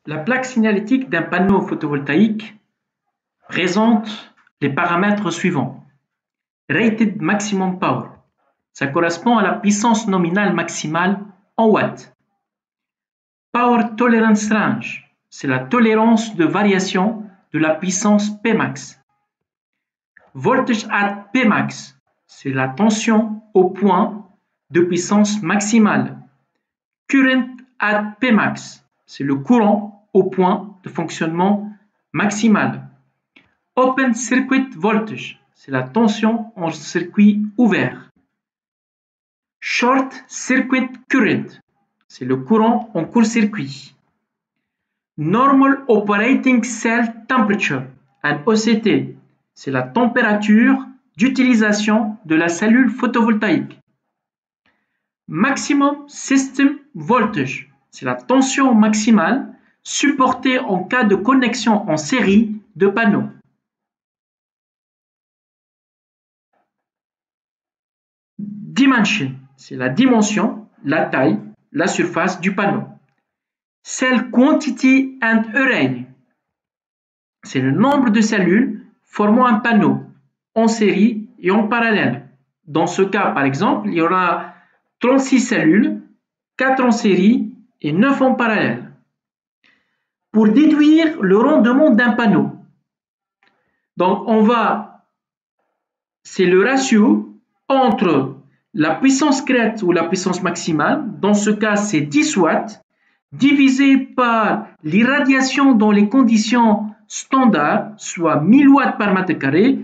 La plaque signalétique d'un panneau photovoltaïque présente les paramètres suivants. Rated Maximum Power, ça correspond à la puissance nominale maximale en watts. Power Tolerance Range, c'est la tolérance de variation de la puissance Pmax. Voltage at Pmax, c'est la tension au point de puissance maximale. Current at Pmax, c'est le courant au point de fonctionnement maximal. Open Circuit Voltage, c'est la tension en circuit ouvert. Short Circuit Current, c'est le courant en court-circuit. Normal Operating Cell Temperature, un OCT, c'est la température d'utilisation de la cellule photovoltaïque. Maximum System Voltage, c'est la tension maximale supportée en cas de connexion en série de panneaux. Dimension, c'est la dimension, la taille, la surface du panneau. Cell Quantity and Array, c'est le nombre de cellules formant un panneau en série et en parallèle. Dans ce cas, par exemple, il y aura 36 cellules, 4 en série et 9 en parallèle. Pour déduire le rendement d'un panneau, donc c'est le ratio entre la puissance crête ou la puissance maximale, dans ce cas c'est 10 watts, divisé par l'irradiation dans les conditions standards, soit 1000 watts par mètre carré,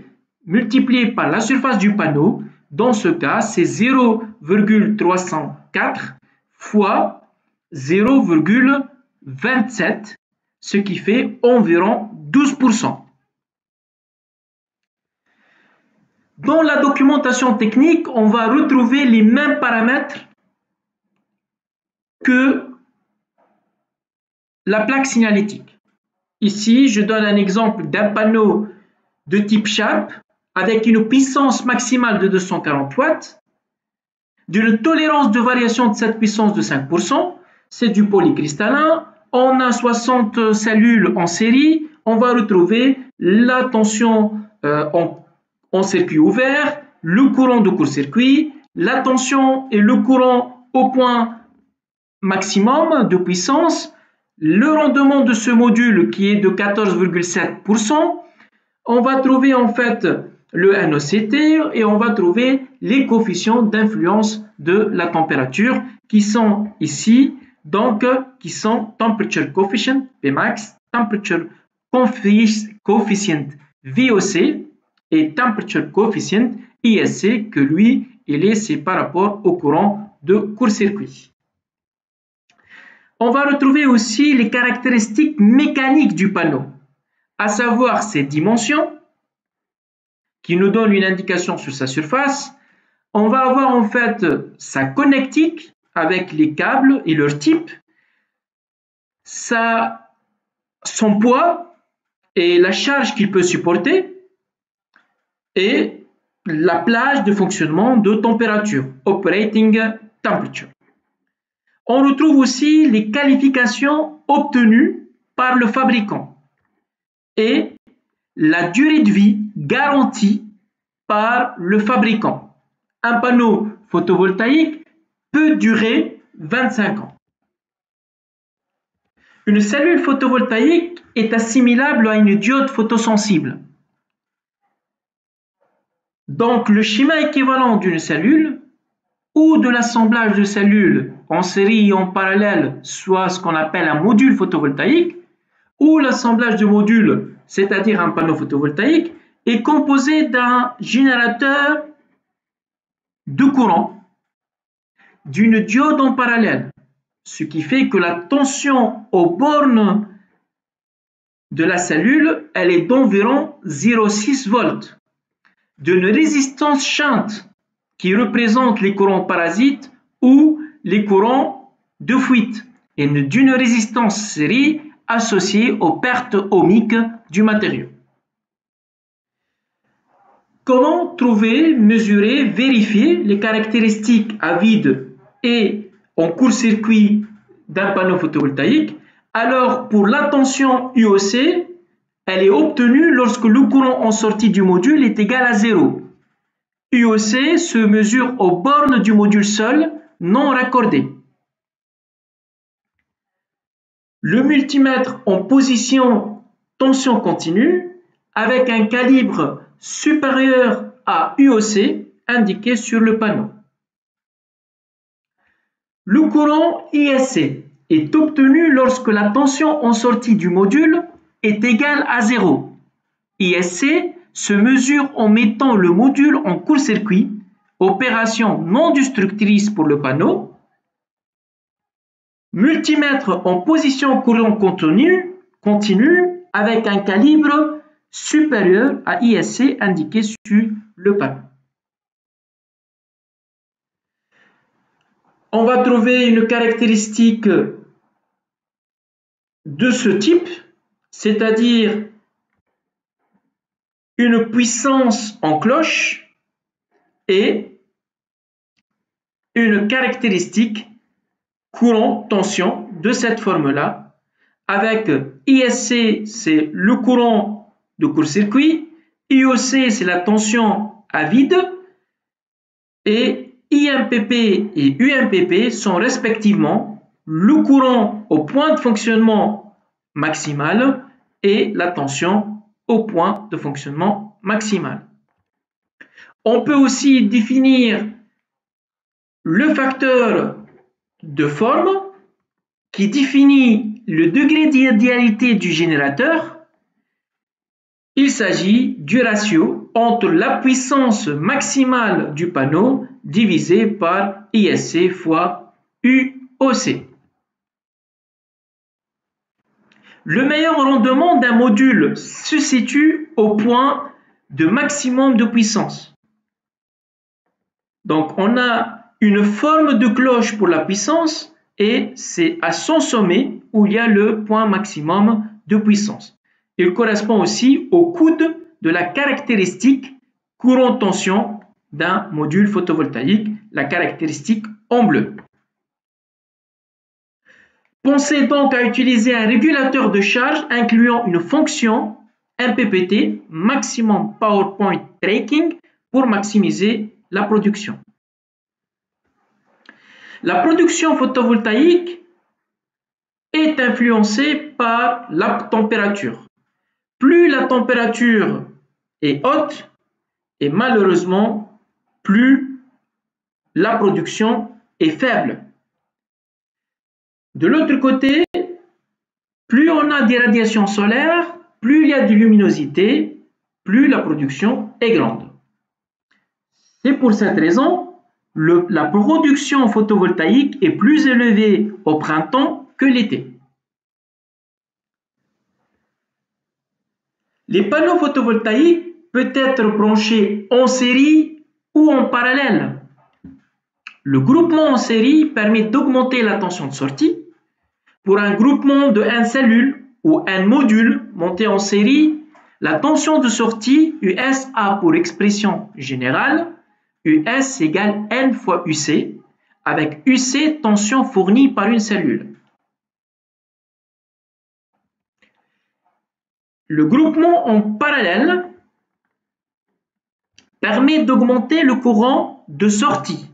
multiplié par la surface du panneau, dans ce cas c'est 0,304 fois 0,27, ce qui fait environ 12%. Dans la documentation technique, on va retrouver les mêmes paramètres que la plaque signalétique. Ici, je donne un exemple d'un panneau de type Sharp avec une puissance maximale de 240 watts, d'une tolérance de variation de cette puissance de 5%, c'est du polycristallin, on a 60 cellules en série, on va retrouver la tension en circuit ouvert, le courant de court-circuit, la tension et le courant au point maximum de puissance, le rendement de ce module qui est de 14,7%, on va trouver en fait le NOCT et on va trouver les coefficients d'influence de la température qui sont ici, donc qui sont Temperature Coefficient Pmax, Temperature Coefficient VOC et Temperature Coefficient ISC que lui, c'est par rapport au courant de court-circuit. On va retrouver aussi les caractéristiques mécaniques du panneau, à savoir ses dimensions, qui nous donnent une indication sur sa surface. On va avoir en fait sa connectique avec les câbles et leur type, son poids et la charge qu'il peut supporter, et la plage de fonctionnement de température, operating temperature. On retrouve aussi les qualifications obtenues par le fabricant et la durée de vie garantie par le fabricant. Un panneau photovoltaïque peut durer 25 ans. Une cellule photovoltaïque est assimilable à une diode photosensible. Donc, le schéma équivalent d'une cellule ou de l'assemblage de cellules en série et en parallèle, soit ce qu'on appelle un module photovoltaïque, ou l'assemblage de modules, c'est-à-dire un panneau photovoltaïque, est composé d'un générateur de courant, d'une diode en parallèle, ce qui fait que la tension aux bornes de la cellule, elle est d'environ 0,6 volts, d'une résistance shunt qui représente les courants parasites ou les courants de fuite, et d'une résistance série associée aux pertes ohmiques du matériau. Comment trouver, mesurer, vérifier les caractéristiques à vide et en court-circuit d'un panneau photovoltaïque? Alors, pour la tension UOC, elle est obtenue lorsque le courant en sortie du module est égal à 0. UOC se mesure aux bornes du module seul, non raccordé. Le multimètre en position tension continue avec un calibre supérieur à UOC indiqué sur le panneau. Le courant ISC est obtenu lorsque la tension en sortie du module est égale à 0. ISC se mesure en mettant le module en court-circuit, opération non destructrice pour le panneau. Multimètre en position courant continu avec un calibre supérieur à ISC indiqué sur le panneau. On va trouver une caractéristique de ce type, c'est-à-dire une puissance en cloche et une caractéristique courant-tension de cette forme-là, avec ISC, c'est le courant de court-circuit, IOC, c'est la tension à vide, et IMPP et UMPP sont respectivement le courant au point de fonctionnement maximal et la tension au point de fonctionnement maximal. On peut aussi définir le facteur de forme qui définit le degré d'idéalité du générateur. Il s'agit du ratio entre la puissance maximale du panneau divisé par ISC fois UOC. Le meilleur rendement d'un module se situe au point de maximum de puissance. Donc on a une forme de cloche pour la puissance et c'est à son sommet où il y a le point maximum de puissance. Il correspond aussi au coude de la caractéristique courant-tension d'un module photovoltaïque, la caractéristique en bleu. Pensez donc à utiliser un régulateur de charge incluant une fonction MPPT, Maximum Power Point Tracking, pour maximiser la production. La production photovoltaïque est influencée par la température. Plus la température est haute, et malheureusement, plus la production est faible. De l'autre côté, plus on a des radiations solaires, plus il y a de luminosité, plus la production est grande. C'est pour cette raison la production photovoltaïque est plus élevée au printemps que l'été. Les panneaux photovoltaïques peuvent être branchés en série ou en parallèle. Le groupement en série permet d'augmenter la tension de sortie. Pour un groupement de n cellules ou n modules montés en série, la tension de sortie USA pour expression générale, US égale N fois UC, avec UC tension fournie par une cellule. Le groupement en parallèle permet d'augmenter le courant de sortie.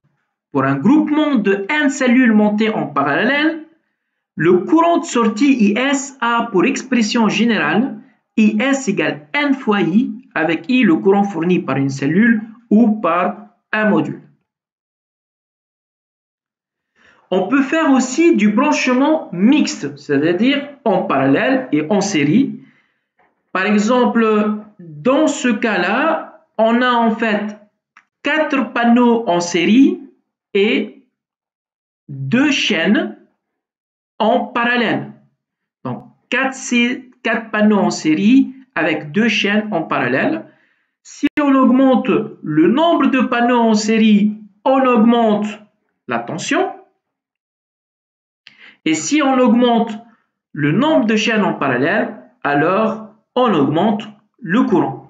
Pour un groupement de N cellules montées en parallèle, le courant de sortie IS a pour expression générale IS égale N fois I, avec I le courant fourni par une cellule ou par un module. On peut faire aussi du branchement mixte, c'est-à-dire en parallèle et en série. Par exemple, dans ce cas-là, on a en fait 4 panneaux en série et 2 chaînes en parallèle. Donc 4 panneaux en série avec 2 chaînes en parallèle. Si on augmente le nombre de panneaux en série, on augmente la tension. Et si on augmente le nombre de chaînes en parallèle, alors on augmente le courant.